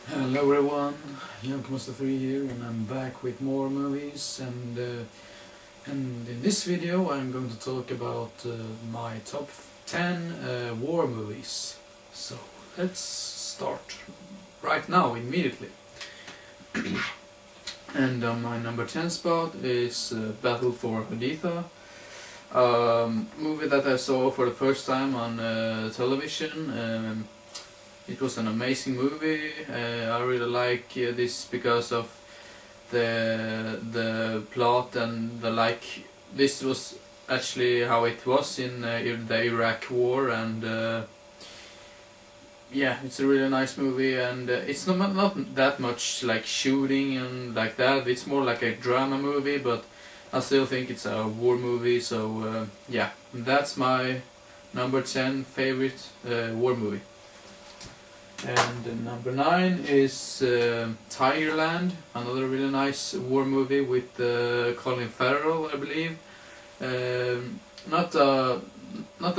Hello everyone, Janko3 here, and I'm back with more movies, and in this video I'm going to talk about my top 10 war movies. So let's start right now, immediately. And on my number 10 spot is Battle for Haditha, movie that I saw for the first time on television. It was an amazing movie. I really like this because of the plot and this was actually how it was in the Iraq War, and yeah, it's a really nice movie, and it's not that much like shooting and like that. It's more like a drama movie, but I still think it's a war movie. So yeah, that's my number 10 favorite war movie. And number 9 is Tigerland, another really nice war movie with Colin Farrell, I believe. Not a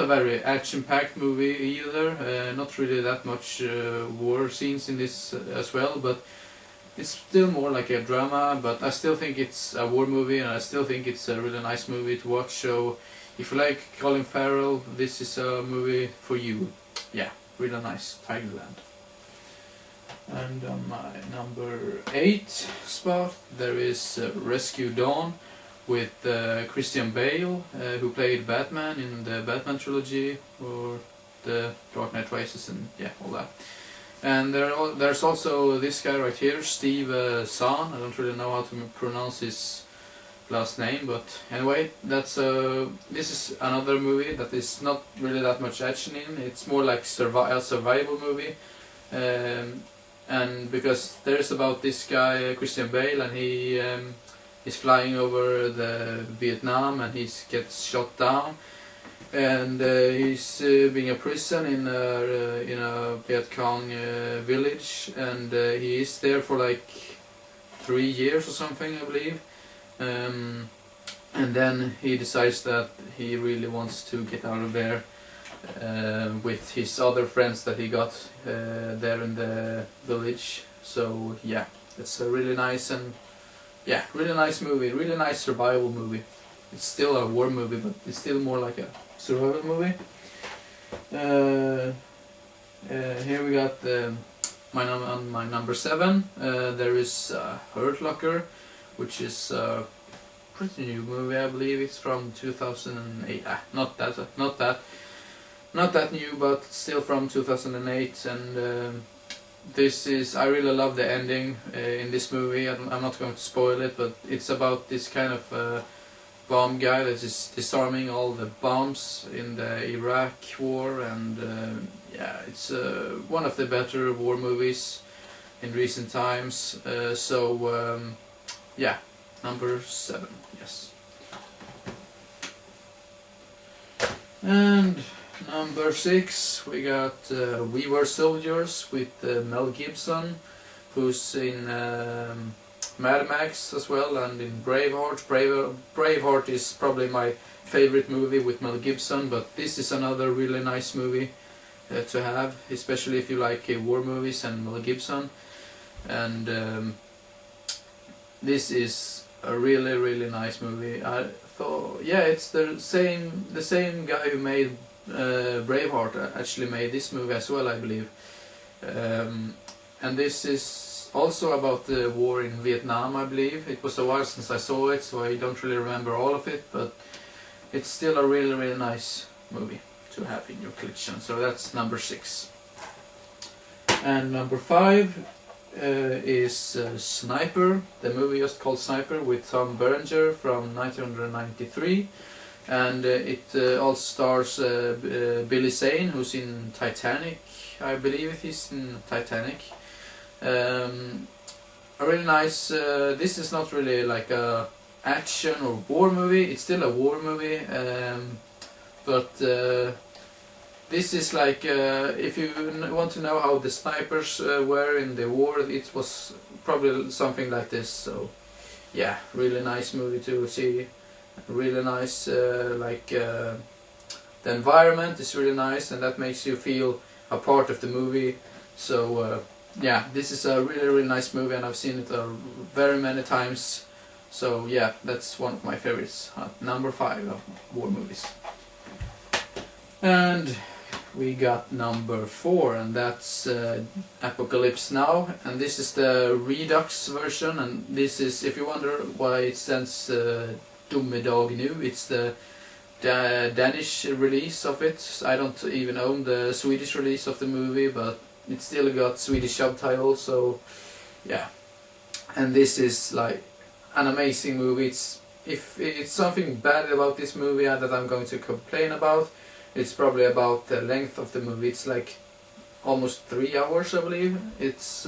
very action-packed movie either. Not really that much war scenes in this as well, but it's still more like a drama. But I still think it's a war movie, and I still think it's a really nice movie to watch. So if you like Colin Farrell, this is a movie for you. Yeah, really nice, Tigerland. And on my number 8 spot there is Rescue Dawn with Christian Bale, who played Batman in the Batman trilogy, or the Dark Knight Rises, and yeah, all that. And there's also this guy right here, Steve Zahn. I don't really know how to pronounce his last name, but anyway, that's this is another movie that is not really that much action in. It's more like a survival movie. And because there's about this guy Christian Bale, and he is flying over the Vietnam, and he gets shot down, and he's being a prison in a Viet Cong village, and he is there for like 3 years or something, I believe. And then he decides that he really wants to get out of there with his other friends that he got there in the village. So yeah, it's a really nice really nice movie, really nice survival movie. It's still a war movie, but it's still more like a survival movie. Here we got on my number 7. There is Hurt Locker, which is a pretty new movie. I believe it's from 2008. Not that new, but still from 2008, and I really love the ending in this movie. I'm not going to spoil it, but it's about this kind of bomb guy that is disarming all the bombs in the Iraq war, and yeah, it's one of the better war movies in recent times. Yeah, number 7, yes. And number 6, we got We Were Soldiers with Mel Gibson, who's in Mad Max as well, and in Braveheart. Braveheart is probably my favorite movie with Mel Gibson, but this is another really nice movie to have, especially if you like war movies and Mel Gibson. And this is a really nice movie. I thought, yeah, it's the same guy who made Braveheart actually made this movie as well, I believe. And this is also about the war in Vietnam, I believe. It was a while since I saw it, so I don't really remember all of it, but it's still a really nice movie to have in your collection. So that's number 6. And number 5 is Sniper, the movie just called Sniper, with Tom Berenger from 1993. And it also stars Billy Zane, who's in Titanic. I believe he's in Titanic. A really nice. This is not really like a action or war movie. It's still a war movie, but this is like if you want to know how the snipers were in the war, it was probably something like this. So yeah, really nice movie to see. Really nice, the environment is really nice, and that makes you feel a part of the movie. So yeah, this is a really nice movie, and I've seen it very many times. So yeah, that's one of my favorites. Number 5 of war movies. And we got number 4, and that's Apocalypse Now, and this is the Redux version, and this is, if you wonder why it stands Dommedag Nu, it's the Danish release of it. I don't even own the Swedish release of the movie, but it still got Swedish subtitles, so yeah. And this is like an amazing movie. If it's something bad about this movie that I'm going to complain about, it's probably about the length of the movie. It's like almost 3 hours, I believe. It's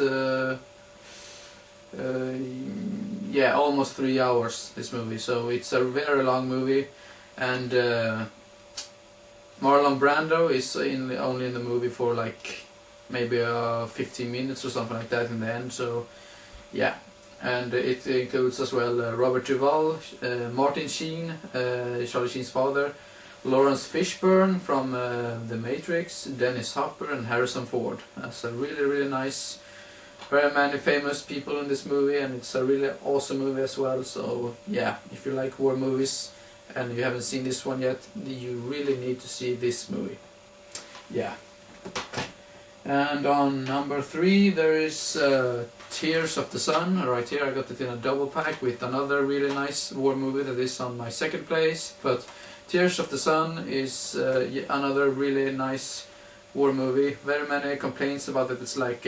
yeah, almost 3 hours, this movie. So it's a very long movie, and Marlon Brando is only in the movie for like maybe 15 minutes or something like that in the end. So yeah, and it includes as well Robert Duvall, Martin Sheen, Charlie Sheen's father, Lawrence Fishburne from The Matrix, Dennis Hopper, and Harrison Ford. That's a really nice, very many famous people in this movie, and it's a really awesome movie as well. So yeah, if you like war movies and you haven't seen this one yet, you really need to see this movie. Yeah. And on number 3 there is Tears of the Sun. Right here I got it in a double pack with another really nice war movie that is on my second place. But Tears of the Sun is another really nice war movie. Very many complaints about it. It's like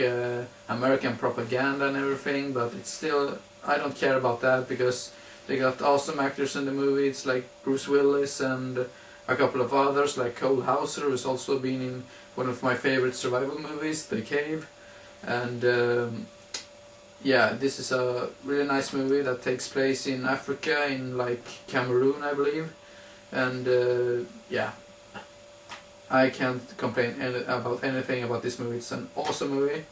American propaganda and everything, but it's still, I don't care about that, because they got awesome actors in the movie. It's like Bruce Willis and a couple of others, like Cole Hauser, who's also been in one of my favorite survival movies, The Cave. And yeah, this is a really nice movie that takes place in Africa, in like Cameroon, I believe. And yeah, I can't complain about anything about this movie. It's an awesome movie.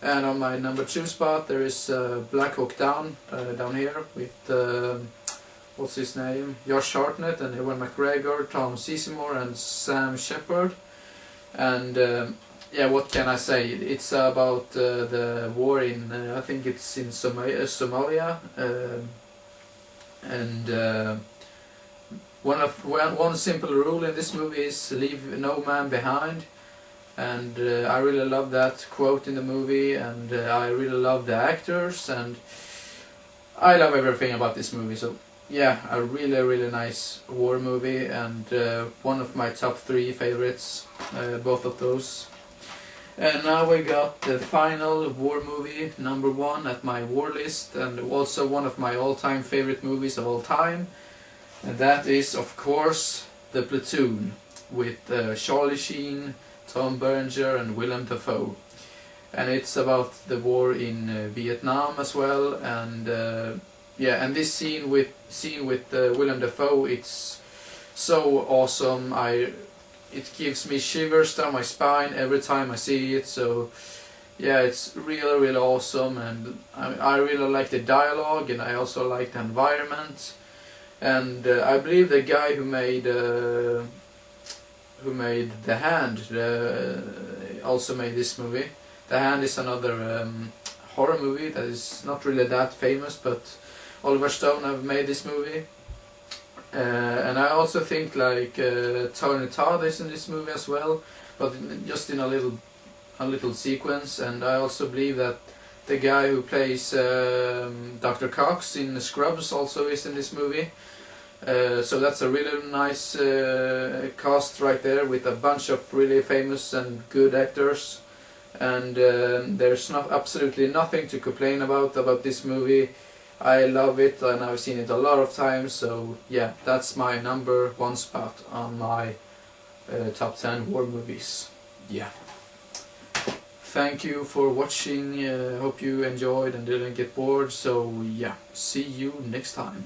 And on my number 2 spot there is Black Hawk Down, down here, with what's his name, Josh Hartnett and Ewan McGregor, Tom Sizemore and Sam Shepard. And yeah, what can I say? It's about the war in, I think it's in Somalia, and one simple rule in this movie is leave no man behind. And I really love that quote in the movie, and I really love the actors, and I love everything about this movie. So yeah, a really nice war movie, and one of my top 3 favorites, both of those. And now we got the final war movie, number 1 at my war list, and also one of my all-time favorite movies of all time, and that is of course The Platoon, with Charlie Sheen, Tom Berenger and Willem Dafoe. And it's about the war in Vietnam as well, and yeah, and this scene with Willem Dafoe, it's so awesome. It gives me shivers down my spine every time I see it. So yeah, it's really awesome, and I really like the dialogue, and I also like the environment. And I believe the guy who made The Hand also made this movie. The Hand is another horror movie that is not really that famous, but Oliver Stone have made this movie. And I also think like Tony Todd is in this movie as well, but just in a little sequence. And I also believe that the guy who plays Dr. Cox in Scrubs also is in this movie. So that's a really nice cast right there, with a bunch of really famous and good actors. And there's absolutely nothing to complain about this movie. I love it, and I've seen it a lot of times. So yeah, that's my number 1 spot on my top 10 war movies. Yeah. Thank you for watching. Hope you enjoyed and didn't get bored. So yeah, see you next time.